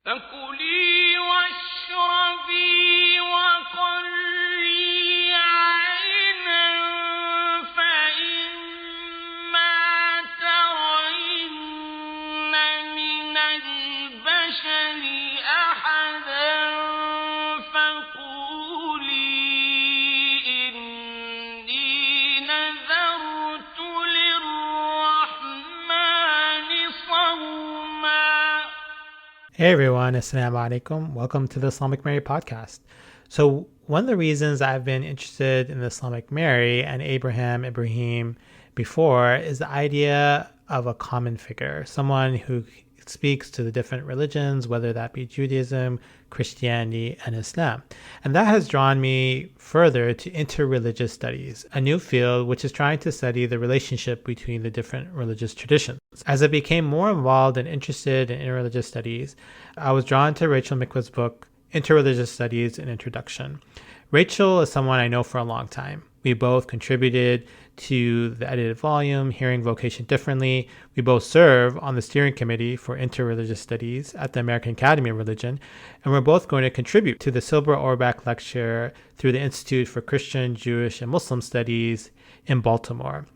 فكلي واشربي وقري عينا فإما ترين من البشر أحدا فقولي إني نذرت للرحمن صوما. Hey everyone, Assalamu alaikum. Welcome to the Islamic Mary podcast. So one of the reasons I've been interested in the Islamic Mary and Ibrahim before is the idea of a common figure, someone who speaks to the different religions, whether that be Judaism, Christianity, and Islam. And that has drawn me further to interreligious studies, a new field which is trying to study the relationship between the different religious traditions. As I became more involved and interested in interreligious studies, I was drawn to Rachel Mikva's book, Interreligious Studies: An Introduction. Rachel is someone I know for a long time. We both contributed to the edited volume, Hearing Vocation Differently. We both serve on the steering committee for Interreligious Studies at the American Academy of Religion, and we're both going to contribute to the Silber Auerbach Lecture through the Institute for Christian, Jewish, and Muslim Studies in Baltimore.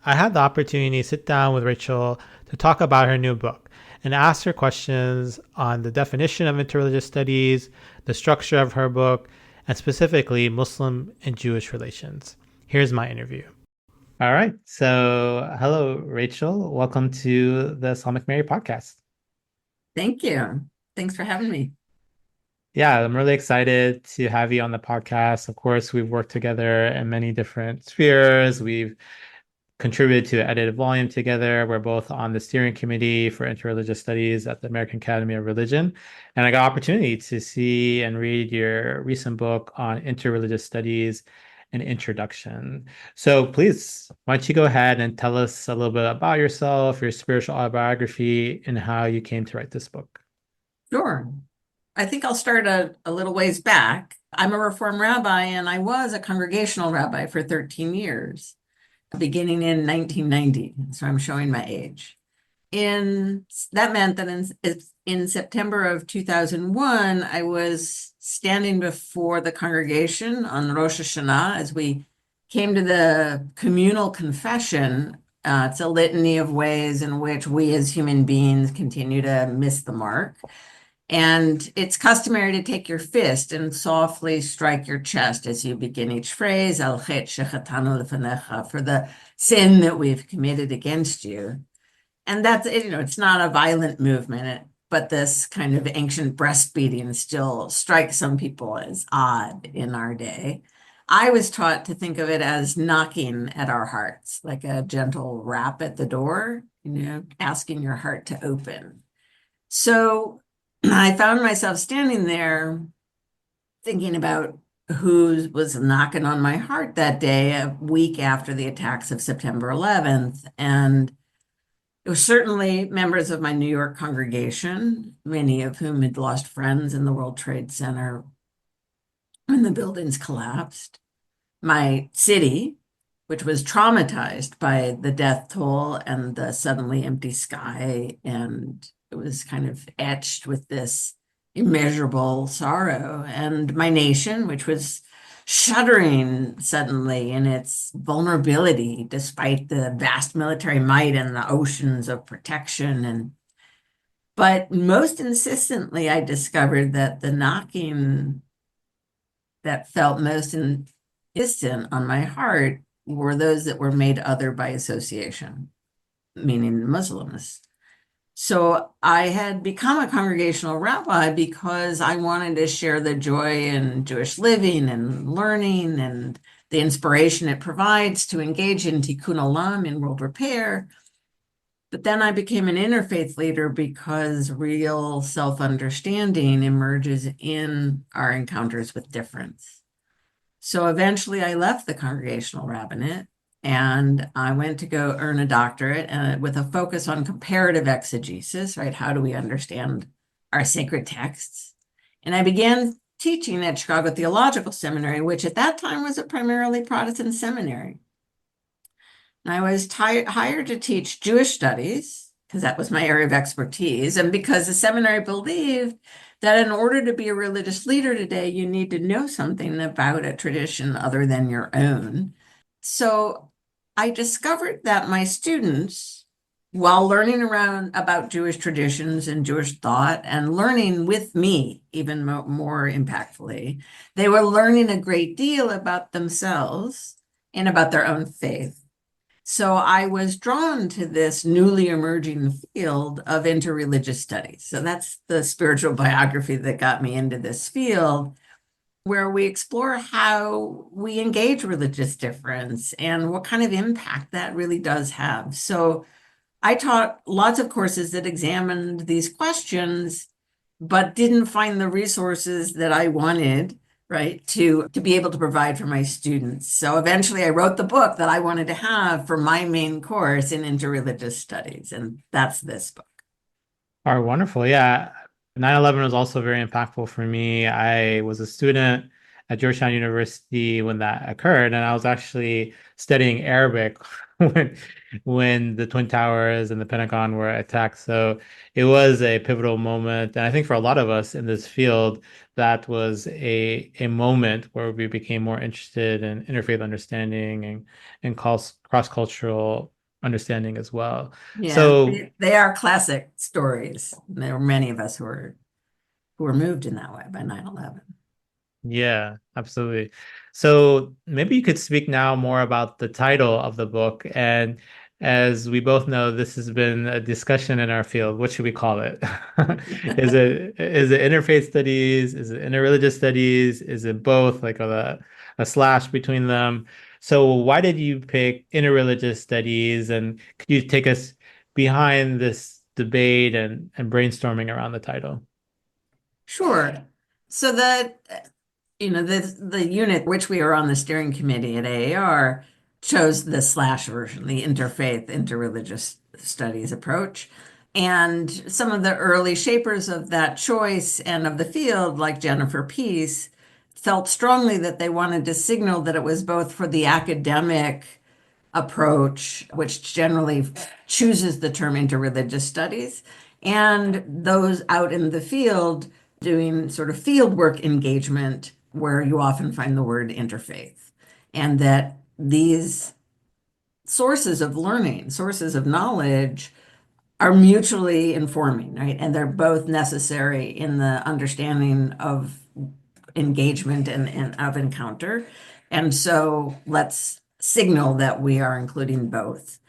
I had the opportunity to sit down with Rachel to talk about her new book and ask her questions on the definition of interreligious studies, the structure of her book, and specifically Muslim and Jewish relations. Here's my interview. All right. So, hello, Rachel. Welcome to the Islamic Mary podcast. Thank you. Thanks for having me. Yeah, I'm really excited to have you on the podcast. Of course, we've worked together in many different spheres. We've contributed to an edited volume together. We're both on the steering committee for interreligious studies at the American Academy of Religion. And I got opportunity to see and read your recent book on interreligious studies, An Introduction. So please, why don't you go ahead and tell us a little bit about yourself, your spiritual autobiography, and how you came to write this book. Sure. I think I'll start a little ways back. I'm a Reform rabbi, and I was a congregational rabbi for 13 years, beginning in 1990. So I'm showing my age. That meant that in September of 2001, I was standing before the congregation on Rosh Hashanah as we came to the communal confession. It's a litany of ways in which we as human beings continue to miss the mark. And it's customary to take your fist and softly strike your chest as you begin each phrase, Al chet shechatanu lefanecha, for the sin that we've committed against you. And that's, it's not a violent movement, but this kind of ancient breastbeating still strikes some people as odd in our day. I was taught to think of it as knocking at our hearts, like a gentle rap at the door, asking your heart to open. So I found myself standing there thinking about who was knocking on my heart that day, a week after the attacks of September 11th. And it was certainly members of my New York congregation, many of whom had lost friends in the World Trade Center when the buildings collapsed. My city, which was traumatized by the death toll and the suddenly empty sky, and it was kind of etched with this immeasurable sorrow. And my nation, which was shuddering suddenly in its vulnerability, despite the vast military might and the oceans of protection. But most insistently, I discovered that the knocking that felt most insistent on my heart were those that were made other by association, meaning Muslims. So I had become a congregational rabbi because I wanted to share the joy in Jewish living and learning and the inspiration it provides to engage in tikkun olam, in world repair. But then I became an interfaith leader because real self-understanding emerges in our encounters with difference. So eventually I left the congregational rabbinate and I went to go earn a doctorate with a focus on comparative exegesis, right? How do we understand our sacred texts? And I began teaching at Chicago Theological Seminary, which at that time was a primarily Protestant seminary. And I was hired to teach Jewish studies because that was my area of expertise, and because the seminary believed that in order to be a religious leader today, you need to know something about a tradition other than your own. So I discovered that my students, while learning around about Jewish traditions and Jewish thought and learning with me even more impactfully, they were learning a great deal about themselves and about their own faith. So I was drawn to this newly emerging field of interreligious studies. So that's the spiritual biography that got me into this field, where we explore how we engage religious difference and what kind of impact that really does have. So I taught lots of courses that examined these questions, but didn't find the resources that I wanted, right, to be able to provide for my students. So eventually I wrote the book that I wanted to have for my main course in interreligious studies, and that's this book. All right, wonderful. Yeah. 9/11 was also very impactful for me. I was a student at Georgetown University when that occurred, and I was actually studying Arabic when the Twin Towers and the Pentagon were attacked. So it was a pivotal moment. And I think for a lot of us in this field, that was a moment where we became more interested in interfaith understanding and cross-cultural understanding as well. Yeah, So they are classic stories. There were many of us who were moved in that way by 9/11. yeah, absolutely. So maybe you could speak now more about the title of the book. And as we both know, this has been a discussion in our field. What should we call it? Is it interfaith studies? Is it interreligious studies? Is it both, like a slash between them? So why did you pick interreligious studies? And could you take us behind this debate and brainstorming around the title? Sure. So the unit which we are on the steering committee at AAR chose the slash version, the interfaith, interreligious studies approach. And some of the early shapers of that choice and of the field, like Jennifer Peace, felt strongly that they wanted to signal that it was both for the academic approach, which generally chooses the term interreligious studies, and those out in the field doing sort of fieldwork engagement, where you often find the word interfaith. And that these sources of learning, sources of knowledge, are mutually informing, right? And they're both necessary in the understanding of engagement and of encounter. And so let's signal that we are including both.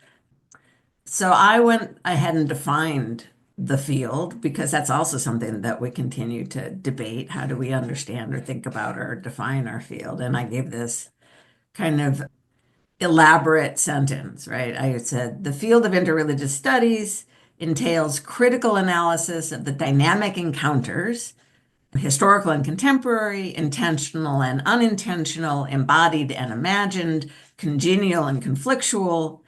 So I went ahead and defined the field because that's also something that we continue to debate. How do we understand or think about or define our field? And I gave this kind of elaborate sentence, right? I said, the field of interreligious studies entails critical analysis of the dynamic encounters, historical and contemporary, intentional and unintentional, embodied and imagined, congenial and conflictual,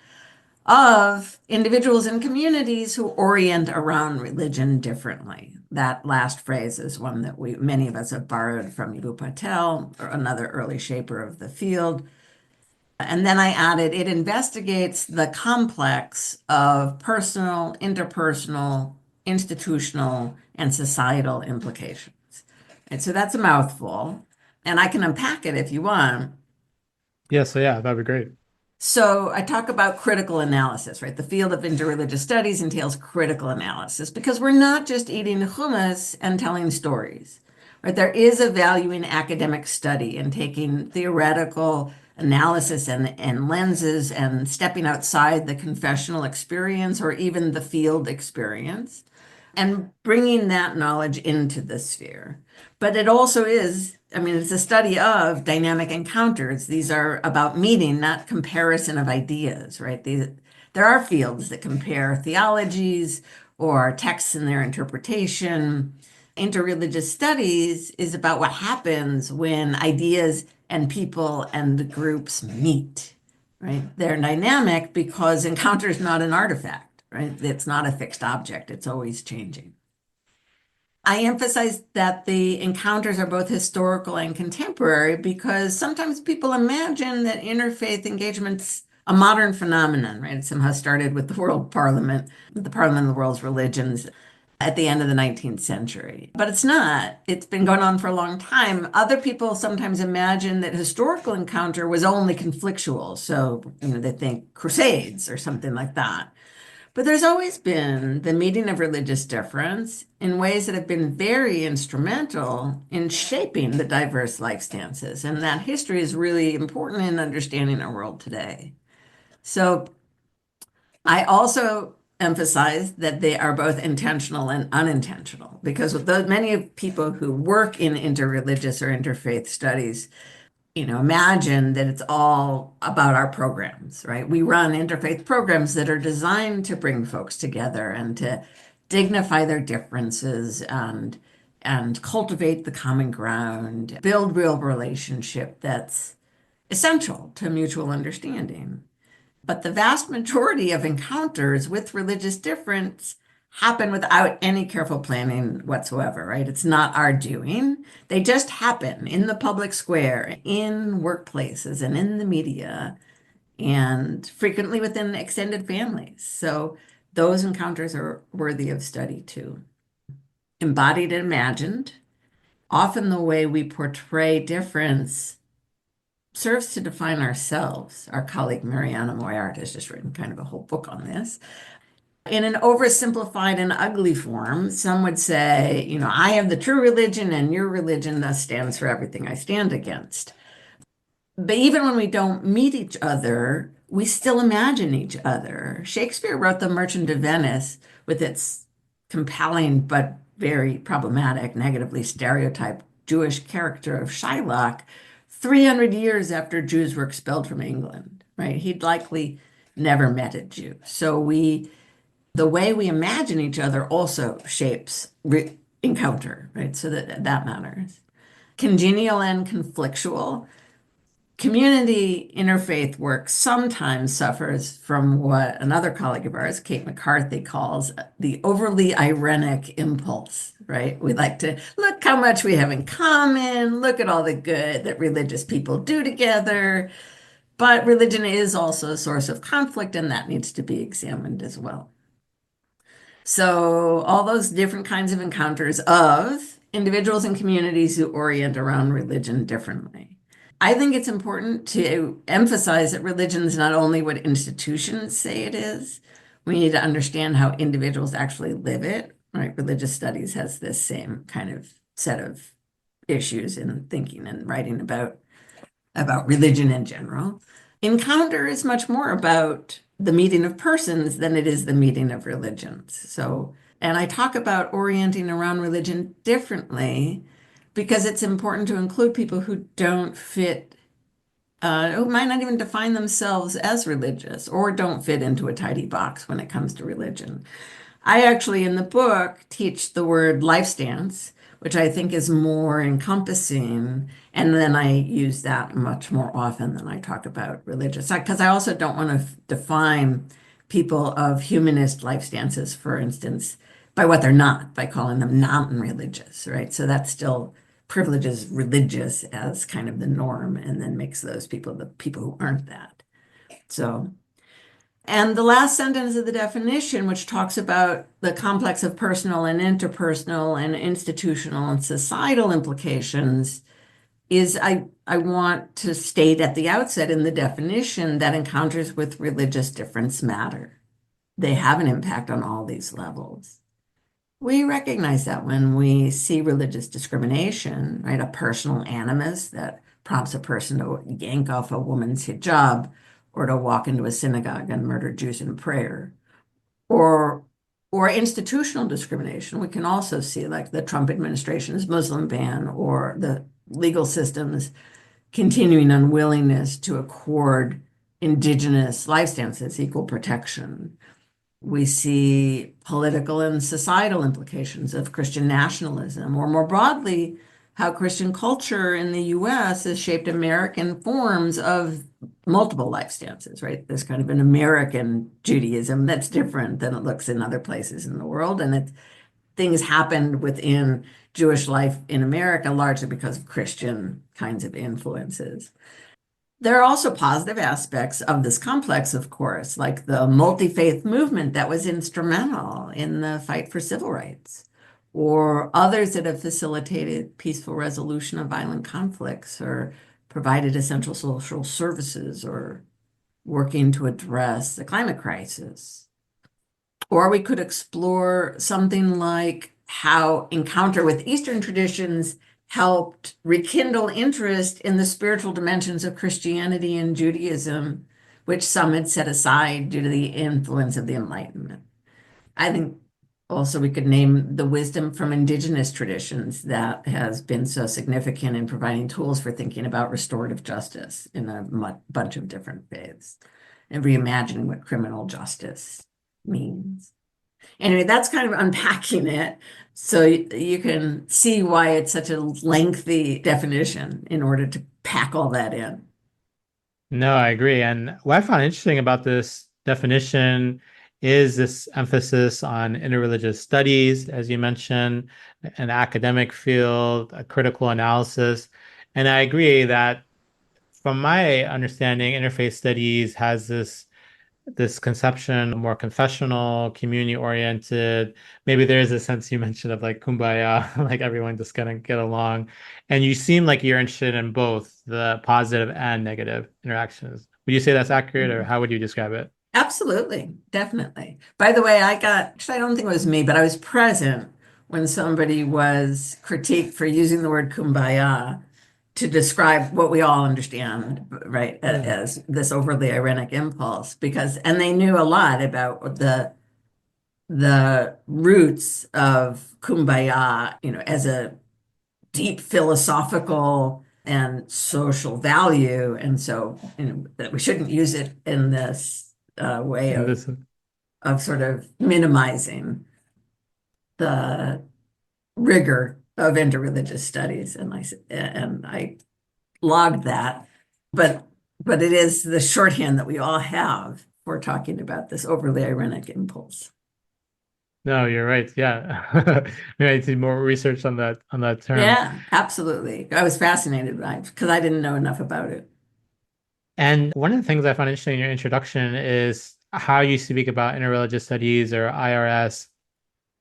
of individuals and communities who orient around religion differently. That last phrase is one that many of us have borrowed from Ibu Patel, or another early shaper of the field. And then I added, it investigates the complex of personal, interpersonal, institutional, and societal implications. And so that's a mouthful. And I can unpack it if you want. Yeah, so yeah, that'd be great. So I talk about critical analysis, right? The field of interreligious studies entails critical analysis because we're not just eating hummus and telling stories, right? There is a value in academic study and taking theoretical analysis and lenses and stepping outside the confessional experience or even the field experience and bringing that knowledge into the sphere. But it also is, I mean, it's a study of dynamic encounters. These are about meeting, not comparison of ideas, right? There are fields that compare theologies or texts and their interpretation. Interreligious studies is about what happens when ideas and people and groups meet, right? They're dynamic because encounter is not an artifact, right? It's not a fixed object, it's always changing. I emphasize that the encounters are both historical and contemporary because sometimes people imagine that interfaith engagements a modern phenomenon, right? It somehow started with the World Parliament, the Parliament of the World's Religions at the end of the 19th century. But it's not. It's been going on for a long time. Other people sometimes imagine that historical encounter was only conflictual. So, they think crusades or something like that. But there's always been the meeting of religious difference in ways that have been very instrumental in shaping the diverse life stances. And that history is really important in understanding our world today. So I also emphasize that they are both intentional and unintentional because with many of people who work in interreligious or interfaith studies, imagine that it's all about our programs, right? We run interfaith programs that are designed to bring folks together and to dignify their differences and cultivate the common ground, build real relationship that's essential to mutual understanding. But the vast majority of encounters with religious difference happen without any careful planning whatsoever, right? It's not our doing. They just happen in the public square, in workplaces, and in the media, and frequently within extended families. So those encounters are worthy of study too. Embodied and imagined, often the way we portray difference serves to define ourselves. Our colleague Mariana Moyart has just written kind of a whole book on this. In an oversimplified and ugly form, some would say, I have the true religion and your religion thus stands for everything I stand against. But even when we don't meet each other, we still imagine each other. Shakespeare wrote The Merchant of Venice with its compelling but very problematic, negatively stereotyped Jewish character of Shylock 300 years after Jews were expelled from England, right? He'd likely never met a Jew. So the way we imagine each other also shapes encounter, right? So that matters. Congenial and conflictual. Community interfaith work sometimes suffers from what another colleague of ours, Kate McCarthy, calls the overly ironic impulse, right? We like to look how much we have in common, look at all the good that religious people do together. But religion is also a source of conflict, and that needs to be examined as well. So, all those different kinds of encounters of individuals and communities who orient around religion differently. I think it's important to emphasize that religion is not only what institutions say it is, we need to understand how individuals actually live it, right? Religious studies has this same kind of set of issues in thinking and writing about religion in general. Encounter is much more about the meeting of persons than it is the meeting of religions. So, and I talk about orienting around religion differently because it's important to include people who don't fit, who might not even define themselves as religious or don't fit into a tidy box when it comes to religion. I actually, in the book, teach the word life stance, which I think is more encompassing. And then I use that much more often than I talk about religious, because I also don't want to define people of humanist life stances, for instance, by what they're not, by calling them non-religious, right? So that still privileges religious as kind of the norm and then makes those people the people who aren't that. So, and the last sentence of the definition, which talks about the complex of personal and interpersonal and institutional and societal implications, is I want to state at the outset in the definition that encounters with religious difference matter. They have an impact on all these levels. We recognize that when we see religious discrimination, right, a personal animus that prompts a person to yank off a woman's hijab or to walk into a synagogue and murder Jews in prayer, or institutional discrimination. We can also see like the Trump administration's Muslim ban or the legal system's continuing unwillingness to accord indigenous life stances equal protection. We see political and societal implications of Christian nationalism, or more broadly, how Christian culture in the US has shaped American forms of multiple life stances, right? There's kind of an American Judaism that's different than it looks in other places in the world. And things happened within Jewish life in America largely because of Christian kinds of influences. There are also positive aspects of this complex, of course, like the multi-faith movement that was instrumental in the fight for civil rights, or others that have facilitated peaceful resolution of violent conflicts or provided essential social services or working to address the climate crisis. Or we could explore something like how encounter with Eastern traditions helped rekindle interest in the spiritual dimensions of Christianity and Judaism, which some had set aside due to the influence of the Enlightenment. I think also we could name the wisdom from indigenous traditions that has been so significant in providing tools for thinking about restorative justice in a bunch of different faiths and reimagining what criminal justice means. Anyway, that's kind of unpacking it. So you can see why it's such a lengthy definition in order to pack all that in. No, I agree. And what I found interesting about this definition is this emphasis on interreligious studies, as you mentioned, an academic field, a critical analysis. And I agree that from my understanding, interfaith studies has this conception, more confessional, community oriented. Maybe there is a sense you mentioned of like kumbaya, like everyone just gonna get along. And you seem like you're interested in both the positive and negative interactions. Would you say that's accurate, or how would you describe it? Absolutely, definitely. By the way, actually, I don't think it was me, but I was present when somebody was critiqued for using the word kumbaya to describe what we all understand, right, Hmm. as this overly ironic impulse, and they knew a lot about the roots of kumbaya, as a deep philosophical and social value. And so, that we shouldn't use it in this way And of, this, sort of minimizing the rigor of interreligious studies. And I logged that, but it is the shorthand that we all have for talking about this overly ironic impulse. no, you're right. Yeah. Maybe I need to do more research on that term. Yeah, absolutely. I was fascinated by it because I didn't know enough about it. And one of the things I found interesting in your introduction is how you speak about interreligious studies or IRS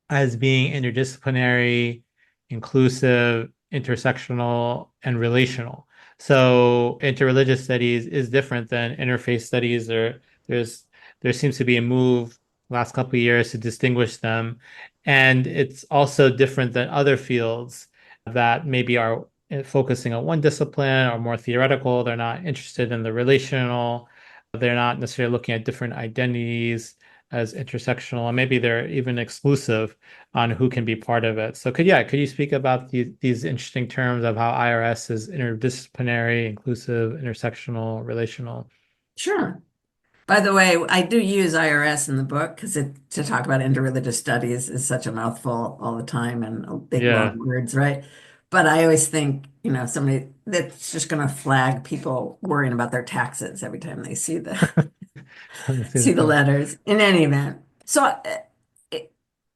as being interdisciplinary, inclusive, intersectional, and relational. So interreligious studies is different than interfaith studies, or there's there seems to be a move last couple of years to distinguish them. And it's also different than other fields that maybe are focusing on one discipline or more theoretical. They're not interested in the relational. They're not necessarily looking at different identities as intersectional, and maybe they're even exclusive on who can be part of it. So could you speak about these interesting terms of how IRS is interdisciplinary, inclusive, intersectional, relational? Sure. By the way, I do use IRS in the book because to talk about interreligious studies is such a mouthful all the time and big long Yeah. words, right? But I always think, somebody that's just going to flag people worrying about their taxes every time they see the Let's see the see the point. letters in any event. So, it-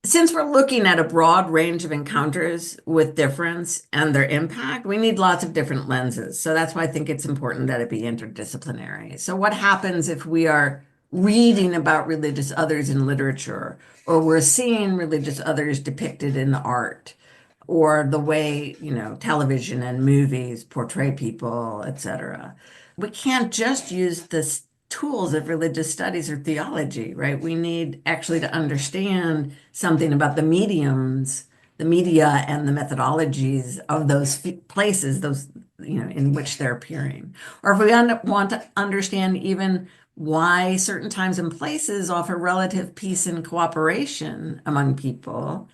since we're looking at a broad range of encounters with difference and their impact, we need lots of different lenses. So that's why I think it's important that it be interdisciplinary. So what happens if we are reading about religious others in literature, or we're seeing religious others depicted in art, or the way, television and movies portray people, etc. We can't just use the tools of religious studies or theology, right? We need actually to understand something about the mediums, the media, and the methodologies of those places, those, in which they're appearing. Or if we want to understand even why certain times and places offer relative peace and cooperation among people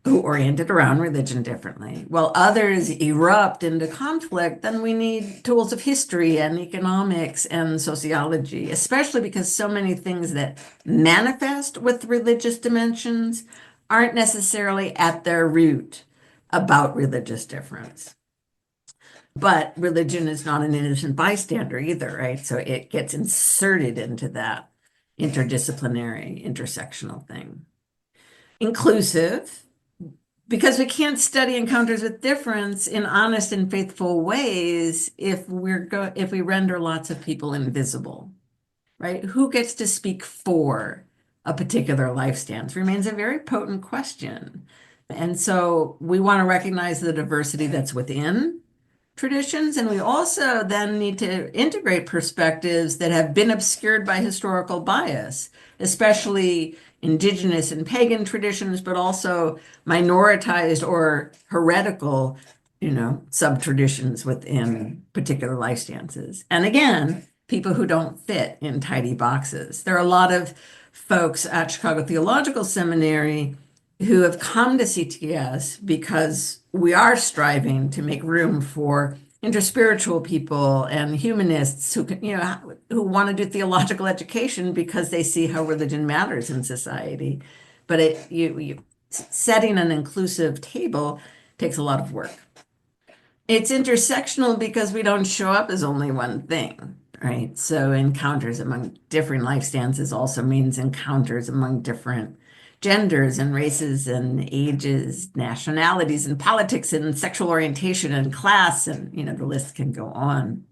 who oriented around religion differently, while others erupt into conflict, then we need tools of history and economics and sociology, especially because so many things that manifest with religious dimensions aren't necessarily at their root about religious difference. But religion is not an innocent bystander either, right? So it gets inserted into that interdisciplinary, intersectional thing. Inclusive Because we can't study encounters with difference in honest and faithful ways if if we render lots of people invisible, right? Who gets to speak for a particular life stance remains a very potent question. And so we want to recognize the diversity that's within traditions, and we also then need to integrate perspectives that have been obscured by historical bias, especially indigenous and pagan traditions, but also minoritized or heretical, sub-traditions within particular life stances. And again, people who don't fit in tidy boxes. There are a lot of folks at Chicago Theological Seminary who have come to CTS because we are striving to make room for interspiritual people and humanists who want to do theological education because they see how religion matters in society. But setting an inclusive table takes a lot of work. It's intersectional because we don't show up as only one thing, right? So encounters among different life stances also means encounters among different genders and races and ages, nationalities and politics and sexual orientation and class, and the list can go on.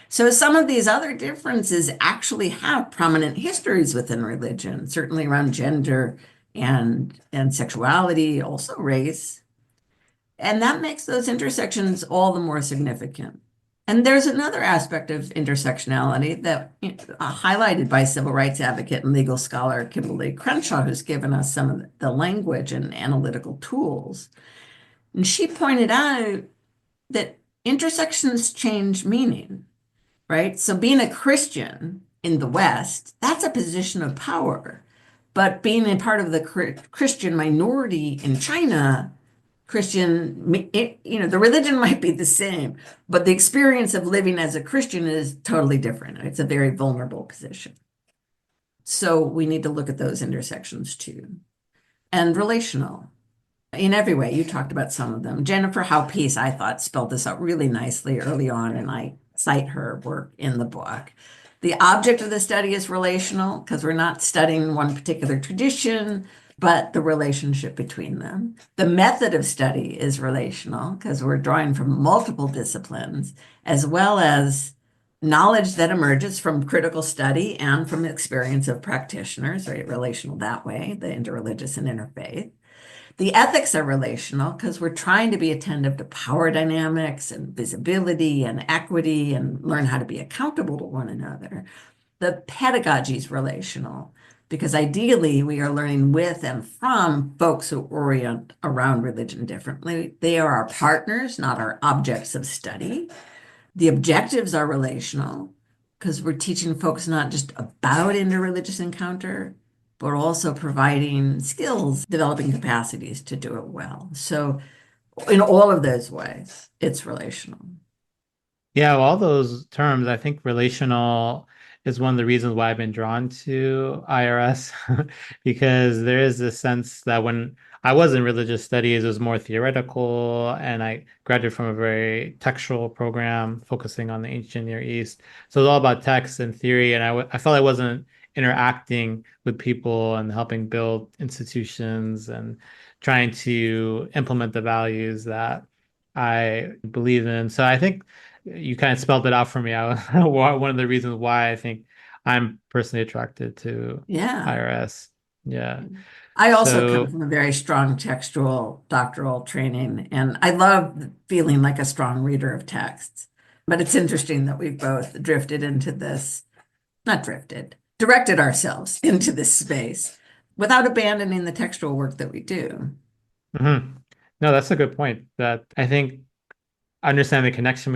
So some of these other differences actually have prominent histories within religion, certainly around gender and sexuality, also race. And that makes those intersections all the more significant. And there's another aspect of intersectionality that highlighted by civil rights advocate and legal scholar Kimberly Crenshaw, who's given us some of the language and analytical tools. And she pointed out that intersections change meaning, right? So being a Christian in the West, that's a position of power. But being a part of the Christian minority in China, the religion might be the same, but the experience of living as a Christian is totally different. It's a very vulnerable position. So we need to look at those intersections too. And relational in every way. You talked about some of them. Jennifer Howe Peace, I thought, spelled this out really nicely early on, and I cite her work in the book. The object of the study is relational because we're not studying one particular tradition, but the relationship between them. The method of study is relational because we're drawing from multiple disciplines, as well as knowledge that emerges from critical study and from the experience of practitioners, right? Relational that way, the interreligious and interfaith. The ethics are relational because we're trying to be attentive to power dynamics and visibility and equity and learn how to be accountable to one another. The pedagogy is relational because ideally we are learning with and from folks who orient around religion differently. They are our partners, not our objects of study. The objectives are relational because we're teaching folks not just about interreligious encounter, but also providing skills, developing capacities to do it well. So in all of those ways, it's relational. Yeah, well, all those terms, I think relational is one of the reasons why I've been drawn to IRS because there is this sense that when I was in religious studies, it was more theoretical, and I graduated from a very textual program focusing on the ancient Near East. So it was all about text and theory, and I felt I wasn't interacting with people and helping build institutions and trying to implement the values that I believe in. So I think you kind of spelled it out for me. One of the reasons why I think I'm personally attracted to Yeah. IRS. Yeah. I also come So, from a very strong textual doctoral training, and I love feeling like a strong reader of texts. But it's interesting that we've both drifted into this, not drifted, directed ourselves into this space without abandoning the textual work that we do. mhm. No, that's a good point. That I think understanding the connection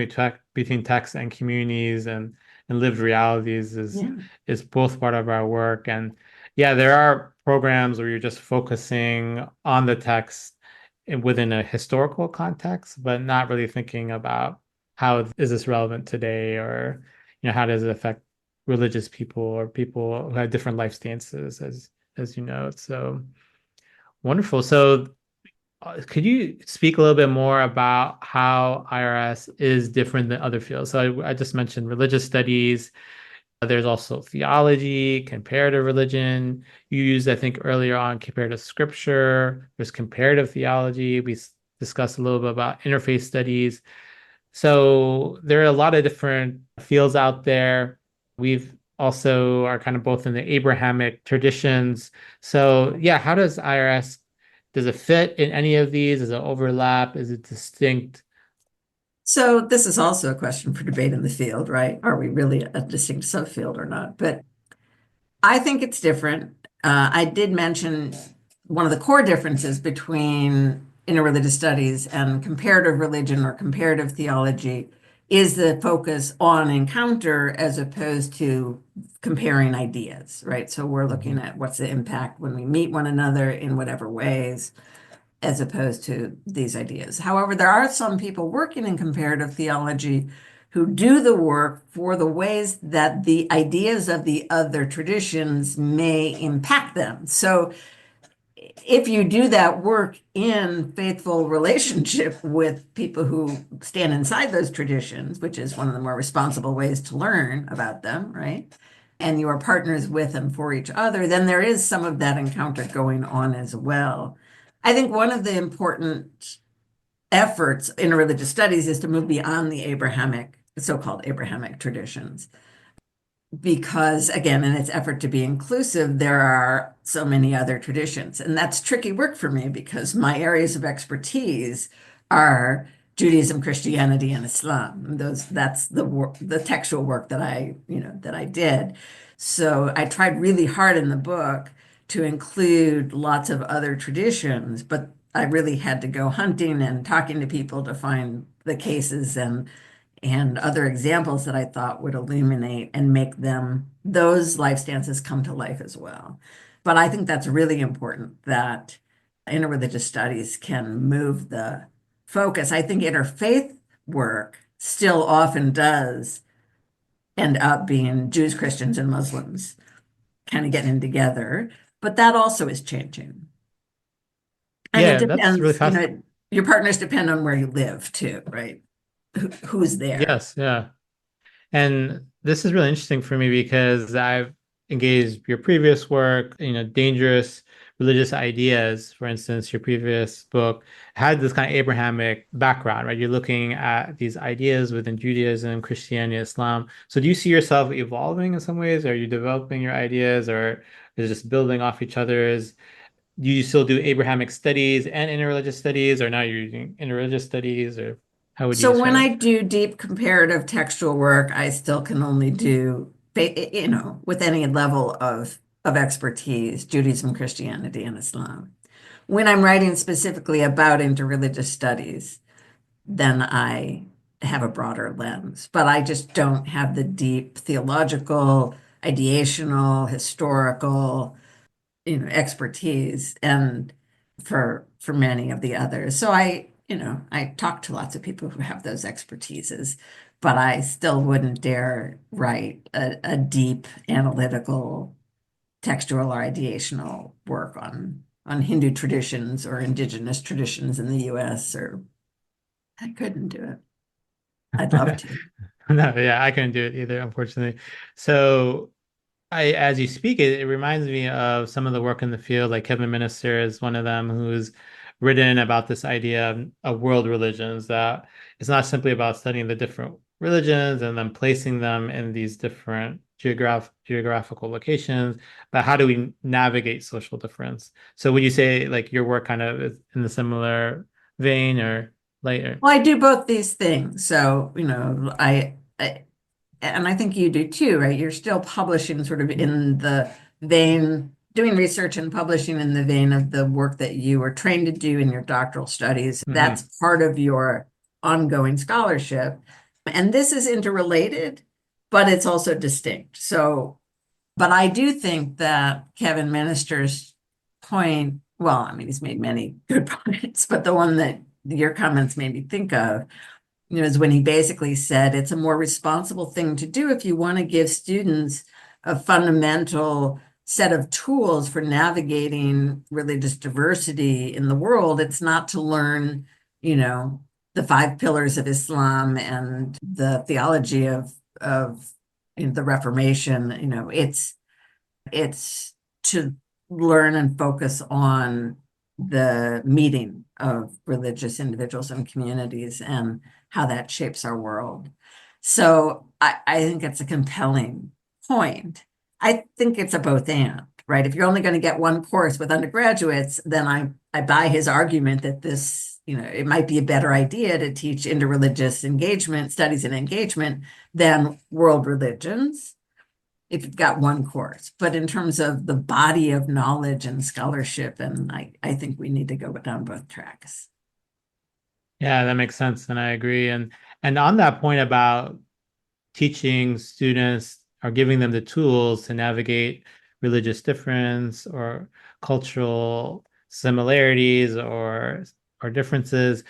between text and communities and lived realities Yeah. is both part of our work. And yeah, there are programs where you're just focusing on the text within a historical context, but not really thinking about how is this relevant today, or how does it affect religious people or people who have different life stances, as you know. So wonderful. So could you speak a little bit more about how IRS is different than other fields? So I just mentioned religious studies. There's also theology, comparative religion. You used, I think, earlier on comparative scripture. There's comparative theology. We discussed a little bit about interfaith studies. So there are a lot of different fields out there. We've also are kind of both in the Abrahamic traditions. So yeah, how does IRS, does it fit in any of these? Does it overlap? Is it distinct? So this is also a question for debate in the field, right? Are we really a distinct subfield or not? But I think it's different. I did mention one of the core differences between interreligious studies and comparative religion or comparative theology is the focus on encounter as opposed to comparing ideas, right? So we're looking at what's the impact when we meet one another in whatever ways, as opposed to these ideas. However, there are some people working in comparative theology who do the work for the ways that the ideas of the other traditions may impact them. So if you do that work in faithful relationship with people who stand inside those traditions, which is one of the more responsible ways to learn about them, right? And you are partners with and for each other, then there is some of that encounter going on as well. I think one of the important efforts in religious studies is to move beyond the Abrahamic, so-called Abrahamic traditions because again, in its effort to be inclusive, there are so many other traditions. And that's tricky work for me because my areas of expertise are Judaism, Christianity, and Islam. That's the work, the textual work that I did. So I tried really hard in the book to include lots of other traditions, but I really had to go hunting and talking to people to find the cases and other examples that I thought would illuminate and make those life stances come to life as well. But I think that's really important that interreligious studies can move the focus. I think interfaith work still often does end up being Jews, Christians, and Muslims kind of getting together, but that also is changing. And it Yeah, that's really depends, fast. your partners depend on where you live too, right? Who's there? Yes, yeah. And this is really interesting for me because I've engaged your previous work, dangerous religious ideas. For instance, your previous book had this kind of Abrahamic background, right? You're looking at these ideas within Judaism, Christianity, Islam. So do you see yourself evolving in some ways? Are you developing your ideas or is it just building off each other's? Do you still do Abrahamic studies and interreligious studies, or now you're using interreligious studies, or how would you So when describe I it? do deep comparative textual work, I still can only do, with any level of expertise, Judaism, Christianity, and Islam. When I'm writing specifically about interreligious studies, then I have a broader lens, but I just don't have the deep theological, ideational, historical expertise and for many of the others. So I talk to lots of people who have those expertises, but I still wouldn't dare write a deep analytical textual or ideational work on Hindu traditions or indigenous traditions in the US, or I couldn't do it. I'd love to. No, yeah, I couldn't do it either, unfortunately. So as you speak it, it reminds me of some of the work in the field, like Kevin Minister is one of them who's written about this idea of world religions, that it's not simply about studying the different religions and then placing them in these different geographical locations, but how do we navigate social difference? So would you say like your work kind of is in the similar vein or later? Well, I do both these things. So, and I think you do too, right? You're still publishing sort of in the vein, doing research and publishing in the vein of the work that you were trained to do in your doctoral studies. That's Hmm. part of your ongoing scholarship. And this is interrelated, but it's also distinct. So, but I do think that Kevin Minister's point, well, I mean, he's made many good points, but the one that your comments made me think of is when he basically said it's a more responsible thing to do if you want to give students a fundamental set of tools for navigating religious diversity in the world. It's not to learn, the five pillars of Islam and the theology of in the Reformation, it's to learn and focus on the meeting of religious individuals and communities and how that shapes our world. So I think it's a compelling point. I think it's a both and, right? If you're only going to get one course with undergraduates, then I buy his argument that this, it might be a better idea to teach interreligious engagement, studies and engagement than world religions if you've got one course. But in terms of the body of knowledge and scholarship, and I think we need to go down both tracks. Yeah, that makes sense, and I agree. And on that point about teaching students or giving them the tools to navigate religious difference or cultural similarities or differences,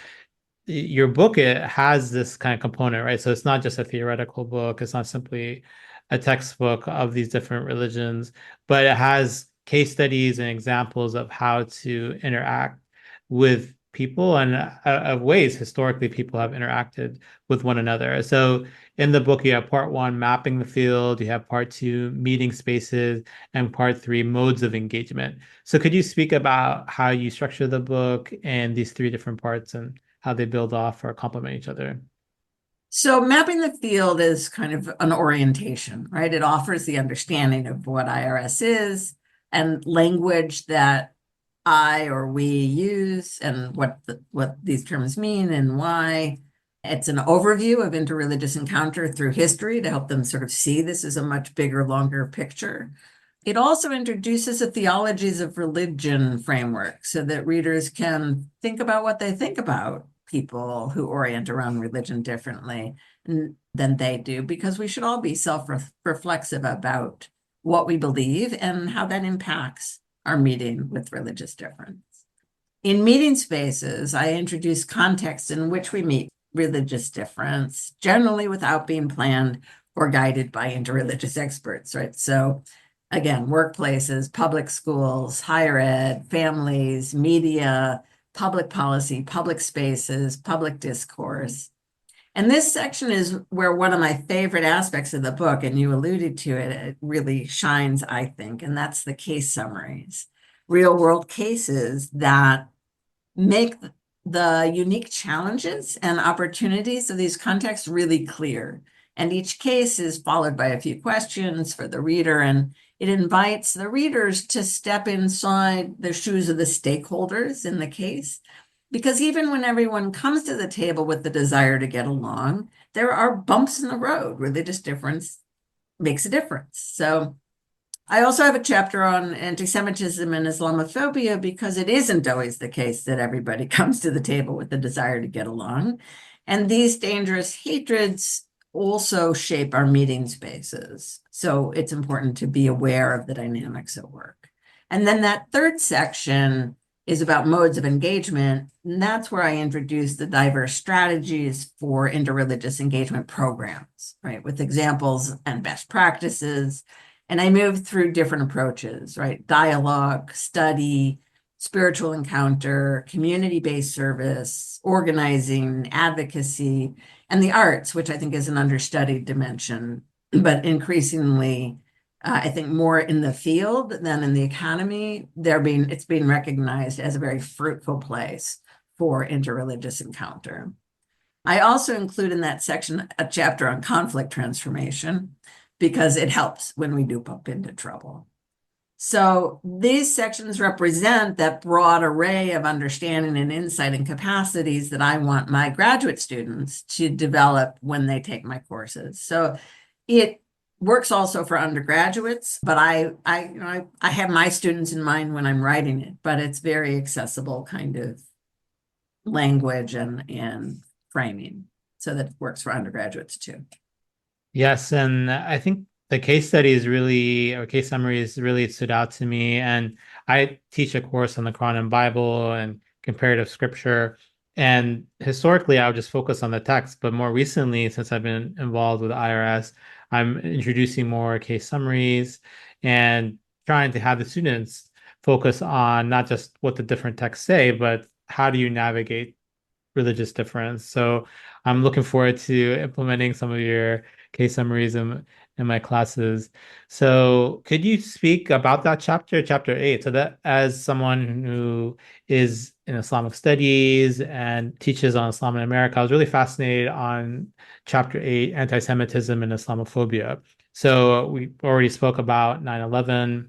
your book, it has this kind of component, right? So it's not just a theoretical book. It's not simply a textbook of these different religions, but it has case studies and examples of how to interact with people and of ways historically people have interacted with one another. So in the book, you have part one, mapping the field, you have part two, meeting spaces, and part three, modes of engagement. So could you speak about how you structure the book and these three different parts and how they build off or complement each other? So mapping the field is kind of an orientation, right? It offers the understanding of what IRS is and language that I or we use and what these terms mean and why. It's an overview of interreligious encounter through history to help them sort of see this as a much bigger, longer picture. It also introduces a theologies of religion framework so that readers can think about what they think about people who orient around religion differently than they do, because we should all be self-reflexive about what we believe and how that impacts our meeting with religious difference. In meeting spaces, I introduce context in which we meet religious difference, generally without being planned or guided by interreligious experts, right? So again, workplaces, public schools, higher ed, families, media, public policy, public spaces, public discourse. And this section is where one of my favorite aspects of the book, and you alluded to it, it really shines, I think, and that's the case summaries. Real world cases that make the unique challenges and opportunities of these contexts really clear. And each case is followed by a few questions for the reader, and it invites the readers to step inside the shoes of the stakeholders in the case. Because even when everyone comes to the table with the desire to get along, there are bumps in the road. Religious difference makes a difference. So I also have a chapter on anti-Semitism and Islamophobia because it isn't always the case that everybody comes to the table with the desire to get along. And these dangerous hatreds also shape our meeting spaces. So it's important to be aware of the dynamics at work. And then that third section is about modes of engagement. And that's where I introduce the diverse strategies for interreligious engagement programs, right? With examples and best practices. And I moved through different approaches, right? Dialogue, study, spiritual encounter, community-based service, organizing, advocacy, and the arts, which I think is an understudied dimension, but increasingly, I think more in the field than in the academy, it's being recognized as a very fruitful place for interreligious encounter. I also include in that section a chapter on conflict transformation, because it helps when we do bump into trouble. So these sections represent that broad array of understanding and insight and capacities that I want my graduate students to develop when they take my courses. So it works also for undergraduates, but I have my students in mind when I'm writing it, but it's very accessible kind of language and framing so that it works for undergraduates too. Yes, and I think the case studies really, or case summaries really stood out to me. And I teach a course on the Quran and Bible and comparative scripture. And historically, I would just focus on the text. But more recently, since I've been involved with IRS, I'm introducing more case summaries and trying to have the students focus on not just what the different texts say, but how do you navigate religious difference. So I'm looking forward to implementing some of your case summaries in my classes. So could you speak about that chapter, chapter 8? So that as someone who is in Islamic studies and teaches on Islam in America, I was really fascinated on chapter 8, anti-Semitism and Islamophobia. So we already spoke about 9/11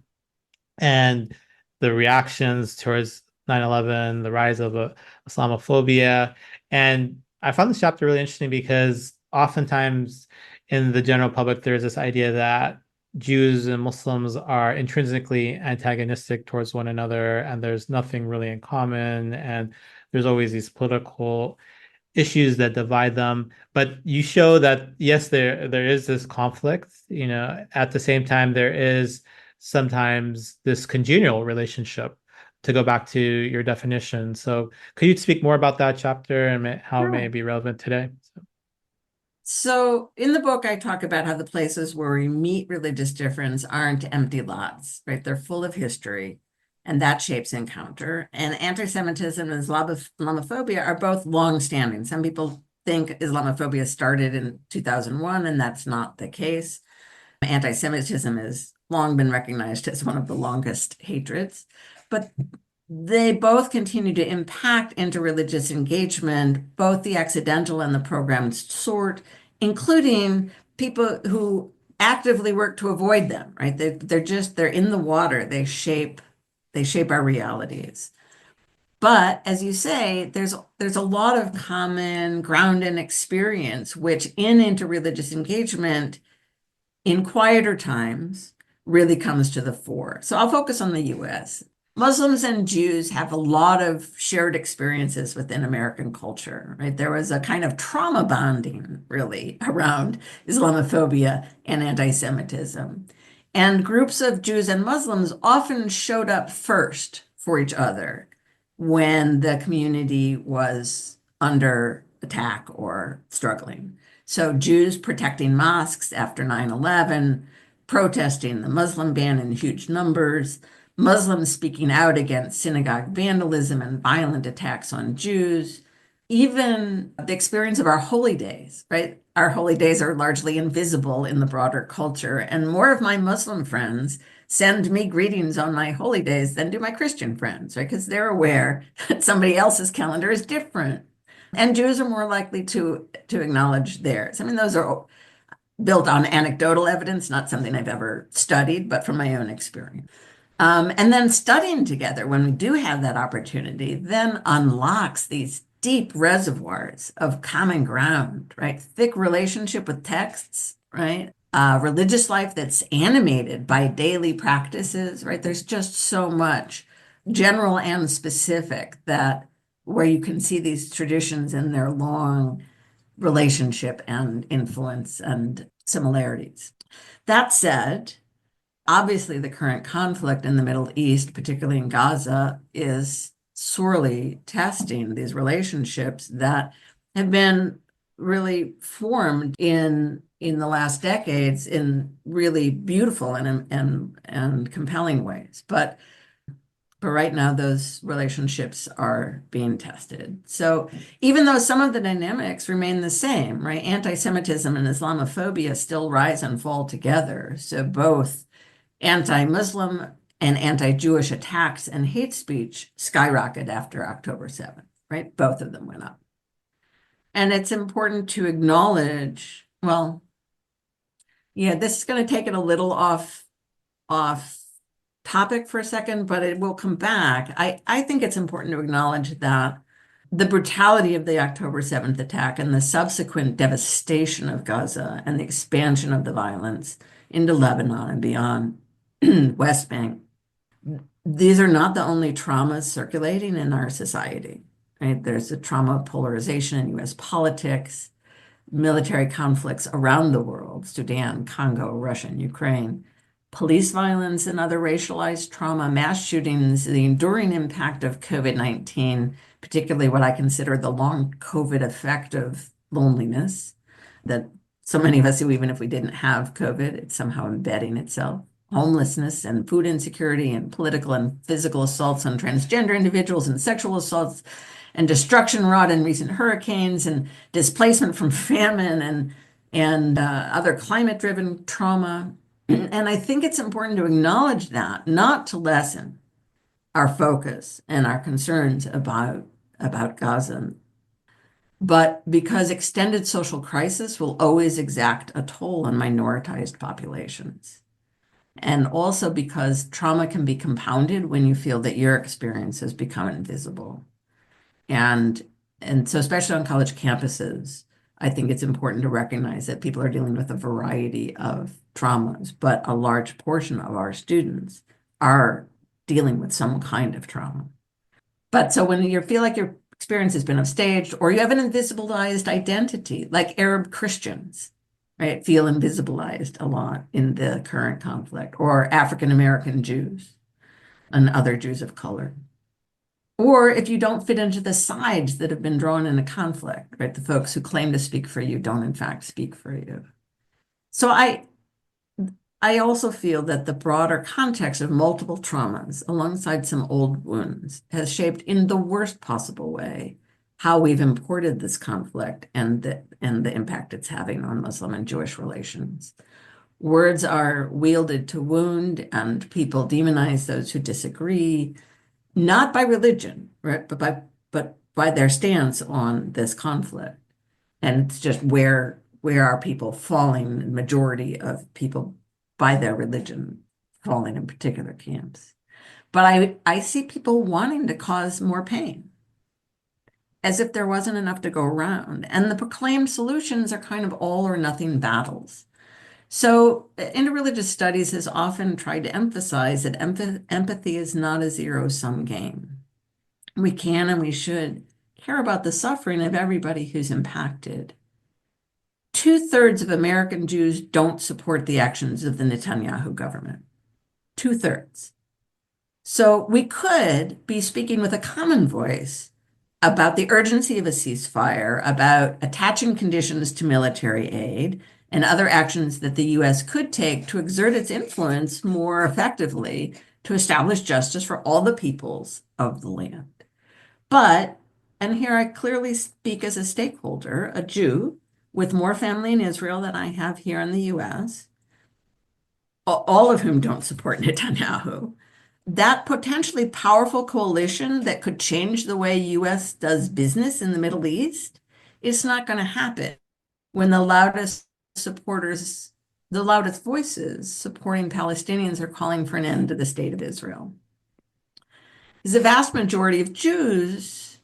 and the reactions towards 9/11, the rise of Islamophobia. And I found this chapter really interesting because oftentimes in the general public, there's this idea that Jews and Muslims are intrinsically antagonistic towards one another, and there's nothing really in common, and there's always these political issues that divide them. But you show that yes, there is this conflict. At the same time, there is sometimes this congenial relationship. To go back to your definition, so could you speak more about that chapter and how it may Sure. be relevant today? So in the book, I talk about how the places where we meet religious difference aren't empty lots, right? They're full of history, and that shapes encounter. And anti-Semitism and Islamophobia are both long-standing. Some people think Islamophobia started in 2001, and that's not the case. Anti-Semitism has long been recognized as one of the longest hatreds, but they both continue to impact interreligious engagement, both the accidental and the programmed sort, including people who actively work to avoid them, right? They're in the water. They shape our realities. But as you say, there's a lot of common ground and experience, which in interreligious engagement in quieter times really comes to the fore. So I'll focus on the US. Muslims and Jews have a lot of shared experiences within American culture, right? There was a kind of trauma bonding, really, around Islamophobia and anti-Semitism. And groups of Jews and Muslims often showed up first for each other when the community was under attack or struggling. So Jews protecting mosques after 9/11, protesting the Muslim ban in huge numbers, Muslims speaking out against synagogue vandalism and violent attacks on Jews, even the experience of our holy days, right? Our holy days are largely invisible in the broader culture, and more of my Muslim friends send me greetings on my holy days than do my Christian friends, right? Because they're aware that somebody else's calendar is different. And Jews are more likely to acknowledge theirs. I mean, those are built on anecdotal evidence, not something I've ever studied, but from my own experience. And then studying together, when we do have that opportunity, then unlocks these deep reservoirs of common ground, right? Thick relationship with texts, right? Religious life that's animated by daily practices, right? There's just so much general and specific that where you can see these traditions in their long relationship and influence and similarities. That said, obviously the current conflict in the Middle East, particularly in Gaza, is sorely testing these relationships that have been really formed in the last decades in really beautiful and compelling ways. But right now, those relationships are being tested. So even though some of the dynamics remain the same, right? Anti-Semitism and Islamophobia still rise and fall together. So both anti-Muslim and anti-Jewish attacks and hate speech skyrocketed after October 7th, right? Both of them went up. And it's important to acknowledge, well, yeah, this is going to take it a little off topic for a second, but it will come back. I think it's important to acknowledge that the brutality of the October 7th attack and the subsequent devastation of Gaza and the expansion of the violence into Lebanon and beyond, West Bank, these are not the only traumas circulating in our society, right? There's a trauma of polarization in US politics, military conflicts around the world, Sudan, Congo, Russia, and Ukraine, police violence and other racialized trauma, mass shootings, the enduring impact of COVID-19, particularly what I consider the long COVID effect of loneliness, that so many of us who, even if we didn't have COVID, it's somehow embedding itself. Homelessness and food insecurity and political and physical assaults on transgender individuals and sexual assaults and destruction wrought in recent hurricanes and displacement from famine and and other climate-driven trauma. And I think it's important to acknowledge that, not to lessen our focus and our concerns about Gaza, but because extended social crisis will always exact a toll on minoritized populations. And also because trauma can be compounded when you feel that your experience has become invisible. And and so especially on college campuses, I think it's important to recognize that people are dealing with a variety of traumas, but a large portion of our students are dealing with some kind of trauma. But so when you feel like your experience has been upstaged, or you have an invisibilized identity, like Arab Christians, right, feel invisibilized a lot in the current conflict, or African American Jews and other Jews of color. Or if you don't fit into the sides that have been drawn in a conflict, right, the folks who claim to speak for you don't in fact speak for you. So I also feel that the broader context of multiple traumas, alongside some old wounds, has shaped in the worst possible way how we've imported this conflict and the impact it's having on Muslim and Jewish relations. Words are wielded to wound, and people demonize those who disagree, not by religion, right, but by their stance on this conflict. And it's just where are people falling, the majority of people by their religion falling in particular camps. But I see people wanting to cause more pain, as if there wasn't enough to go around. And the proclaimed solutions are kind of all or nothing battles. So interreligious studies has often tried to emphasize that empathy is not a zero-sum game. We can and we should care about the suffering of everybody who's impacted. 2/3 of American Jews don't support the actions of the Netanyahu government. 2/3. So we could be speaking with a common voice about the urgency of a ceasefire, about attaching conditions to military aid, and other actions that the U.S. could take to exert its influence more effectively to establish justice for all the peoples of the land. But, and here I clearly speak as a stakeholder, a Jew with more family in Israel than I have here in the US, all of whom don't support Netanyahu, that potentially powerful coalition that could change the way US does business in the Middle East, it's not going to happen when the loudest supporters, the loudest voices supporting Palestinians are calling for an end to the state of Israel. The vast majority of Jews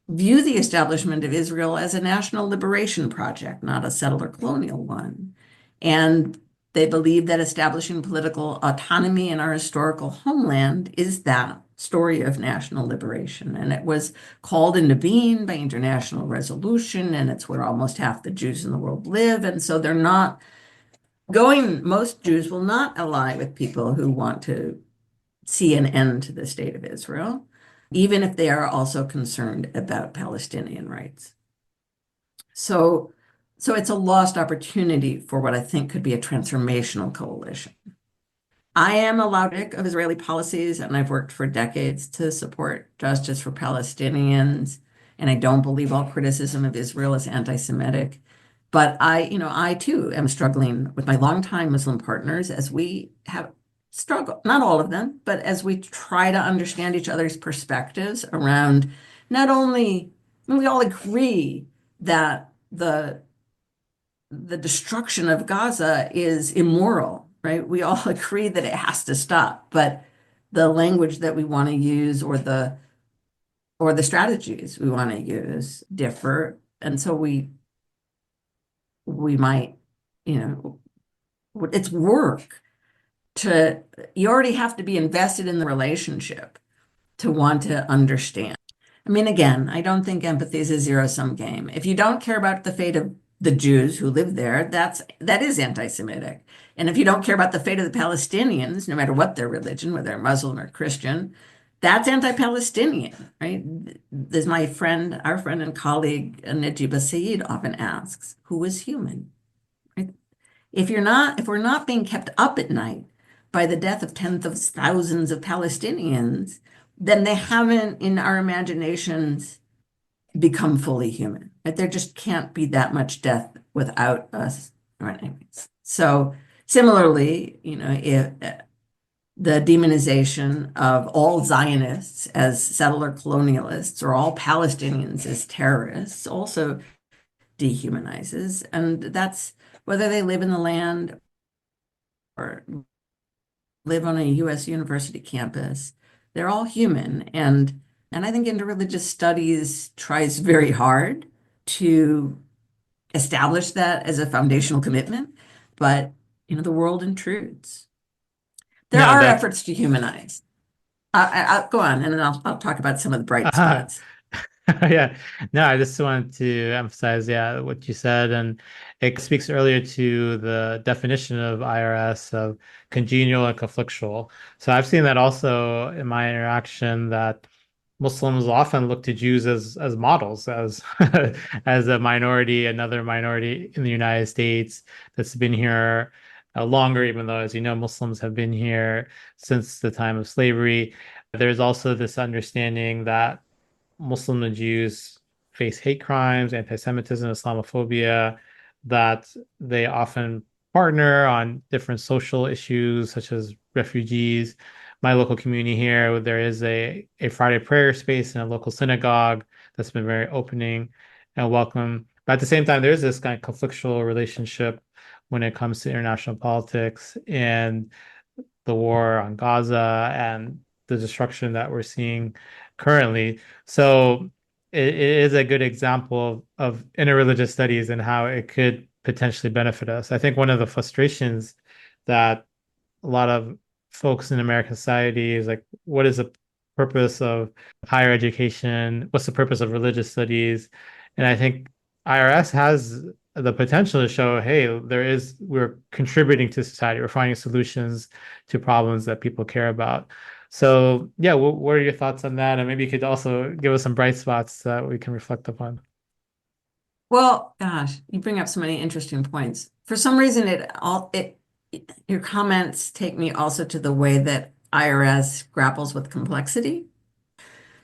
view the establishment of Israel as a national liberation project, not a settler colonial one. And they believe that establishing political autonomy in our historical homeland is that story of national liberation. And it was called into being by international resolution, and it's where almost half the Jews in the world live. And so they're not going, most Jews will not ally with people who want to see an end to the state of Israel, even if they are also concerned about Palestinian rights. So it's a lost opportunity for what I think could be a transformational coalition. I am a loud critic of Israeli policies, and I've worked for decades to support justice for Palestinians. And I don't believe all criticism of Israel is anti-Semitic. But I too am struggling with my longtime Muslim partners as we have struggled, not all of them, but as we try to understand each other's perspectives around not only, I mean, we all agree that the destruction of Gaza is immoral, right? We all agree that it has to stop, but the language that we want to use or the strategies we want to use differ. And so we might, it's work you already have to be invested in the relationship to want to understand. I mean, again, I don't think empathy is a zero-sum game. If you don't care about the fate of the Jews who live there, that is anti-Semitic. And if you don't care about the fate of the Palestinians, no matter what their religion, whether they're Muslim or Christian, that's anti-Palestinian, right? There's our friend and colleague Najiba Saeed often asks, who is human? Right? If we're not being kept up at night by the death of tens of thousands of Palestinians, then they haven't, in our imaginations, become fully human. Right? There just can't be that much death without us. So similarly, the demonization of all Zionists as settler colonialists or all Palestinians as terrorists also dehumanizes. And that's whether they live in the land or live on a US university campus. They're all human. And I think interreligious studies tries very hard to establish that as a foundational commitment. But, the world intrudes. There No, are that's efforts to humanize. I'll go on, and then I'll talk about some of the bright uh, spots. yeah. No, I just wanted to emphasize, yeah, what you said, and it speaks earlier to the definition of IRS of congenial and conflictual. So I've seen that also in my interaction that Muslims often look to Jews as models, as as a minority, another minority in the United States that's been here longer, even though, as you know, Muslims have been here since the time of slavery. There's also this understanding that Muslim and Jews face hate crimes, anti-Semitism, Islamophobia, that they often partner on different social issues such as refugees. My local community here, there is a Friday prayer space in a local synagogue that's been very opening and welcome. But at the same time, there's this kind of conflictual relationship when it comes to international politics and the war on Gaza and the destruction that we're seeing currently. So it is a good example of interreligious studies and how it could potentially benefit us. I think one of the frustrations that a lot of folks in American society is like, what is the purpose of higher education? What's the purpose of religious studies? And I think IRS has the potential to show, hey, we're contributing to society. We're finding solutions to problems that people care about. So, yeah, what are your thoughts on that? And maybe you could also give us some bright spots that we can reflect upon. Well, gosh, you bring up so many interesting points. For some reason, your comments take me also to the way that IRS grapples with complexity.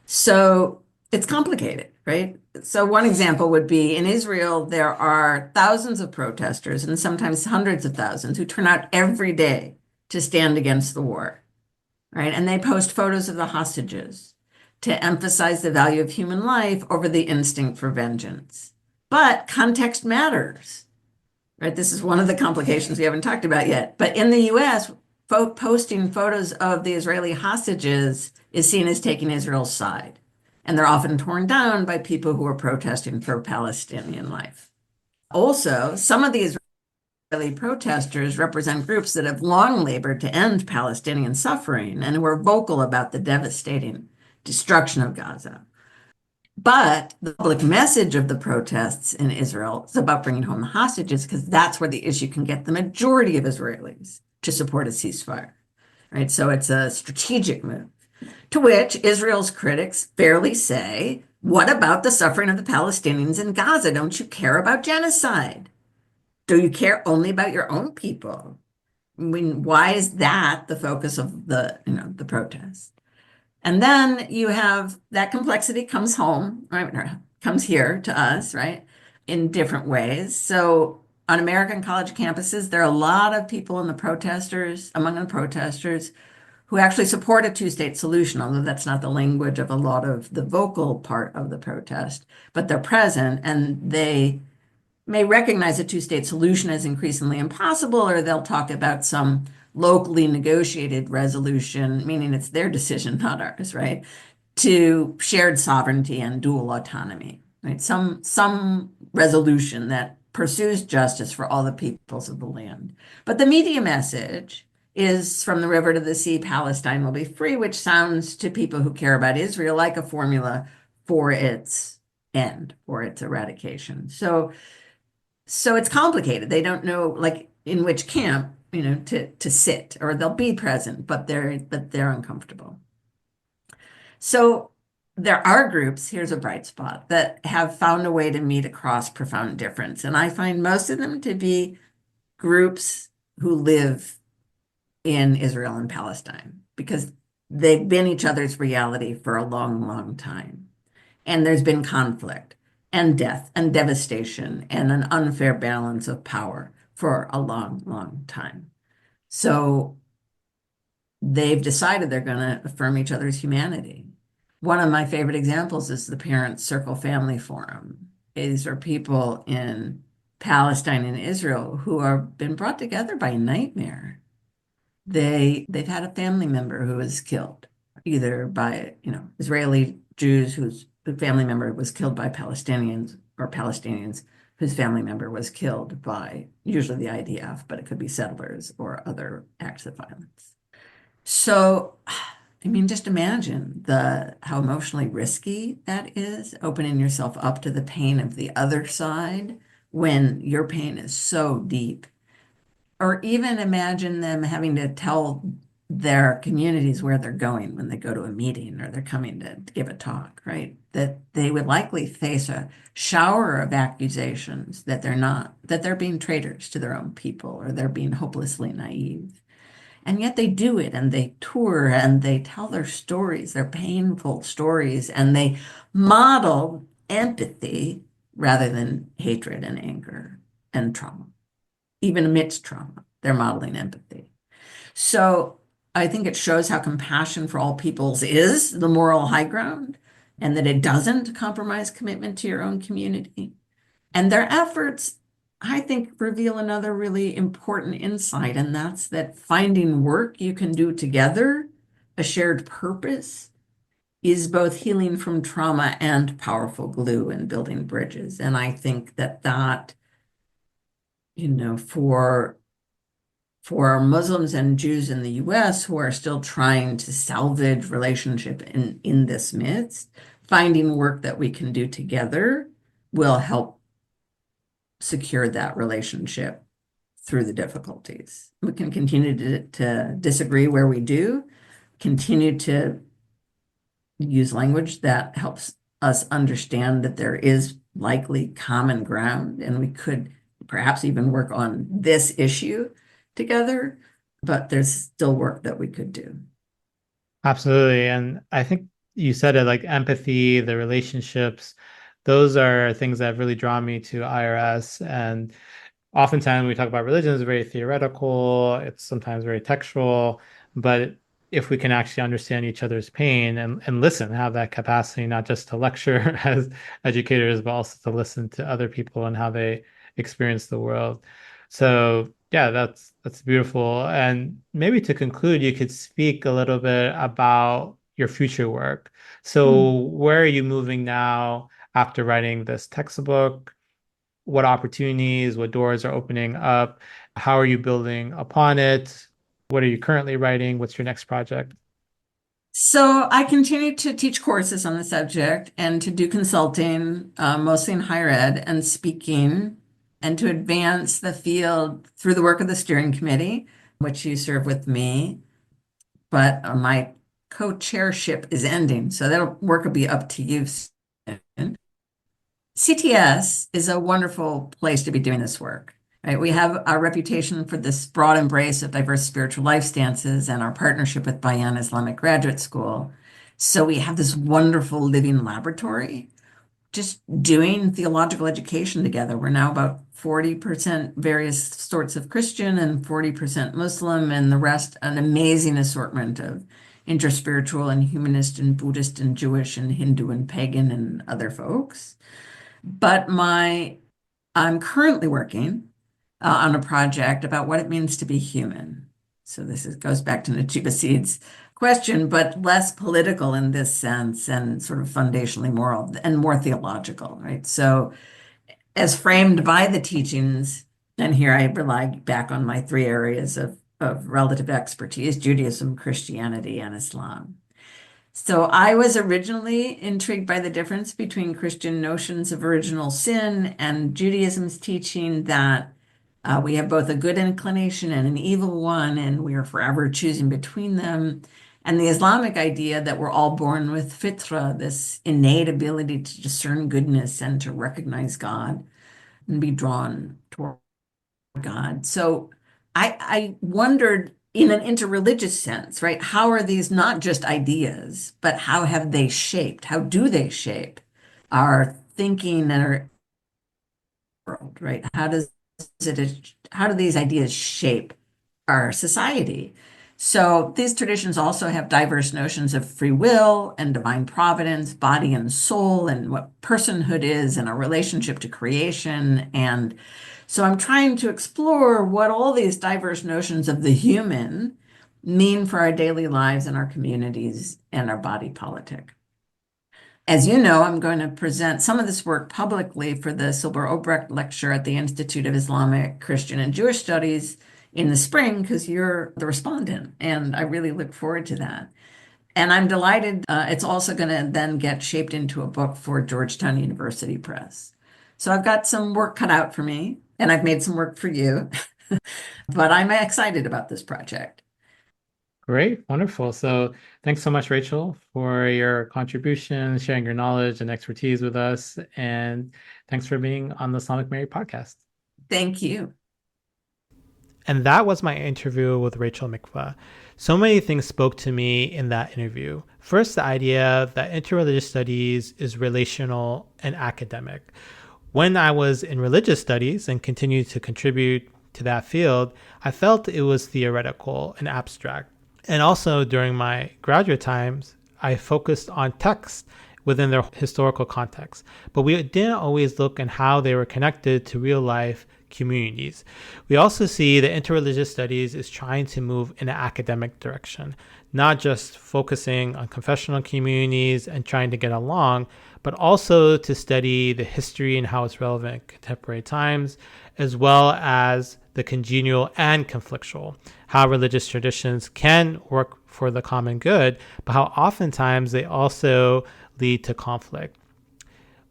So it's complicated, right? So one example would be in Israel, there are thousands of protesters and sometimes hundreds of thousands who turn out every day to stand against the war, right? And they post photos of the hostages to emphasize the value of human life over the instinct for vengeance. But context matters, right? This is one of the complications we haven't talked about yet. But in the US, posting photos of the Israeli hostages is seen as taking Israel's side. And they're often torn down by people who are protesting for Palestinian life. Also, some of the Israeli protesters represent groups that have long labored to end Palestinian suffering and who are vocal about the devastating destruction of Gaza. But the public message of the protests in Israel is about bringing home the hostages because that's where the issue can get the majority of Israelis to support a ceasefire, right? So it's a strategic move. To which Israel's critics fairly say, what about the suffering of the Palestinians in Gaza? Don't you care about genocide? Do you care only about your own people? I mean, why is that the focus of the protest? And then you have that complexity comes home, right? Or comes here to us, right? In different ways. So on American college campuses, there are a lot of people among the protesters who actually support a two-state solution, although that's not the language of a lot of the vocal part of the protest, but they're present and they may recognize a two-state solution as increasingly impossible, or they'll talk about some locally negotiated resolution, meaning it's their decision, not ours, right? To shared sovereignty and dual autonomy, right? Some resolution that pursues justice for all the peoples of the land. But the media message is from the river to the sea, Palestine will be free, which sounds to people who care about Israel like a formula for its end or its eradication. So it's complicated. They don't know like in which camp, to sit, or they'll be present, but they're uncomfortable. So there are groups, here's a bright spot, that have found a way to meet across profound difference. And I find most of them to be groups who live in Israel and Palestine because they've been each other's reality for a long, long time. And there's been conflict. and death and devastation and an unfair balance of power for a long, long time. So they've decided they're going to affirm each other's humanity. One of my favorite examples is the Parents Circle Family Forum. These are people in Palestine and Israel who have been brought together by a nightmare. They've had a family member who was killed, either by, Israeli Jews whose family member was killed by Palestinians, or Palestinians whose family member was killed by usually the IDF, but it could be settlers or other acts of violence. So, I mean, just imagine how emotionally risky that is, opening yourself up to the pain of the other side when your pain is so deep. Or even imagine them having to tell their communities where they're going when they go to a meeting or they're coming to give a talk, right? That they would likely face a shower of accusations that they're being traitors to their own people, or they're being hopelessly naive. And yet they do it, and they tour and they tell their stories, their painful stories, and they model empathy rather than hatred and anger and trauma. Even amidst trauma, they're modeling empathy. So I think it shows how compassion for all peoples is the moral high ground, and that it doesn't compromise commitment to your own community. And their efforts, I think, reveal another really important insight, and that's that finding work you can do together, a shared purpose, is both healing from trauma and powerful glue in building bridges. And I think that, for Muslims and Jews in the US who are still trying to salvage relationship in this midst, finding work that we can do together will help secure that relationship through the difficulties. We can continue to disagree where we do, continue to use language that helps us understand that there is likely common ground, and we could perhaps even work on this issue together, but there's still work that we could do. Absolutely. And I think you said it, like empathy, the relationships, those are things that have really drawn me to IRS. And oftentimes when we talk about religion, it's very theoretical, it's sometimes very textual, but if we can actually understand each other's pain and listen, have that capacity, not just to lecture as educators, but also to listen to other people and how they experience the world. So yeah, that's beautiful. And maybe to conclude, you could speak a little bit about your future work. So where are you moving now after writing this textbook? What opportunities, what doors are opening up? How are you building upon it? What are you currently writing? What's your next project? So I continue to teach courses on the subject and to do consulting, mostly in higher ed, and speaking, and to advance the field through the work of the steering committee, which you serve with me. But my co-chairship is ending, so that work will be up to you soon. CTS is a wonderful place to be doing this work, right? We have a reputation for this broad embrace of diverse spiritual life stances and our partnership with Bayan Islamic Graduate School. So we have this wonderful living laboratory just doing theological education together. We're now about 40% various sorts of Christian and 40% Muslim, and the rest an amazing assortment of interspiritual and humanist and Buddhist and Jewish and Hindu and pagan and other folks. But I'm currently working on a project about what it means to be human. So goes back to Najiba Seed's question, but less political in this sense and sort of foundationally moral and more theological, right? So as framed by the teachings, and here I rely back on my three areas of relative expertise: Judaism, Christianity, and Islam. So I was originally intrigued by the difference between Christian notions of original sin and Judaism's teaching that we have both a good inclination and an evil one, and we are forever choosing between them. And the Islamic idea that we're all born with fitra, this innate ability to discern goodness and to recognize God and be drawn toward God. So I wondered, in an interreligious sense, right? How are these not just ideas, but how do they shape our thinking in our world, right? How do these ideas shape our society? So these traditions also have diverse notions of free will and divine providence, body and soul, and what personhood is and our relationship to creation. And so I'm trying to explore what all these diverse notions of the human mean for our daily lives and our communities and our body politic. As you know, I'm going to present some of this work publicly for the Silber Obrecht Lecture at the Institute of Islamic, Christian, and Jewish Studies in the spring because you're the respondent, and I really look forward to that. And I'm delighted it's also going to then get shaped into a book for Georgetown University Press. So I've got some work cut out for me, and I've made some work for you, but I'm excited about this project. Great, wonderful. So thanks so much, Rachel, for your contribution, sharing your knowledge and expertise with us. And thanks for being on the Islamic Mary podcast. Thank you. And that was my interview with Rachel Mikva. So many things spoke to me in that interview. First, the idea that interreligious studies is relational and academic. When I was in religious studies and continued to contribute to that field, I felt it was theoretical and abstract. And also during my graduate times, I focused on texts within their historical context, but we didn't always look at how they were connected to real life communities. We also see that interreligious studies is trying to move in an academic direction, not just focusing on confessional communities and trying to get along, but also to study the history and how it's relevant in contemporary times, as well as the congenial and conflictual, how religious traditions can work for the common good, but how oftentimes they also lead to conflict.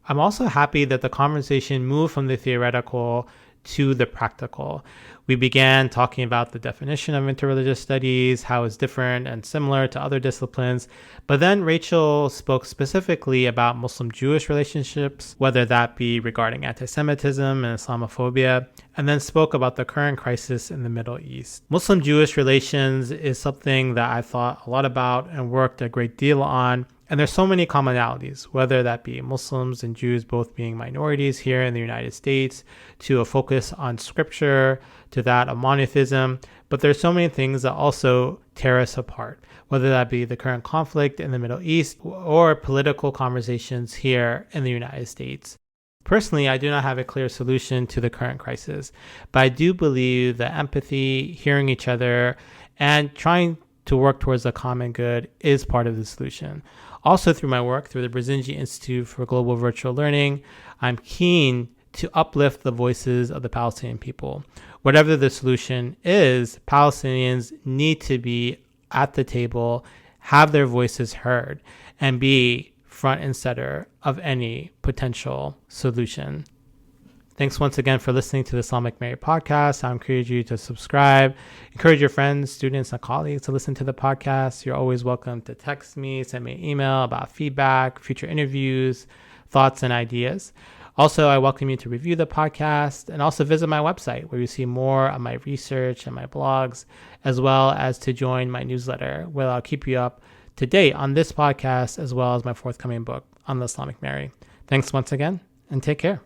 I'm also happy that the conversation moved from the theoretical to the practical. We began talking about the definition of interreligious studies, how it's different and similar to other disciplines. But then Rachel spoke specifically about Muslim-Jewish relationships, whether that be regarding anti-Semitism and Islamophobia, and then spoke about the current crisis in the Middle East. Muslim-Jewish relations is something that I thought a lot about and worked a great deal on. And there's so many commonalities, whether that be Muslims and Jews both being minorities here in the United States, to a focus on scripture, to that of monotheism. But there's so many things that also tear us apart, whether that be the current conflict in the Middle East or political conversations here in the United States. Personally, I do not have a clear solution to the current crisis, but I do believe that empathy, hearing each other, and trying to work towards a common good is part of the solution. Also, through my work through the Brzezinski Institute for Global Virtual Learning, I'm keen to uplift the voices of the Palestinian people. Whatever the solution is, Palestinians need to be at the table, have their voices heard, and be front and center of any potential solution. Thanks once again for listening to the Islamic Mary podcast. I encourage you to subscribe. Encourage your friends, students, and colleagues to listen to the podcast. You're always welcome to text me, send me an email about feedback, future interviews, thoughts, and ideas. Also, I welcome you to review the podcast and also visit my website where you see more of my research and my blogs, as well as to join my newsletter where I'll keep you up to date on this podcast as well as my forthcoming book on the Islamic Mary. Thanks once again and take care.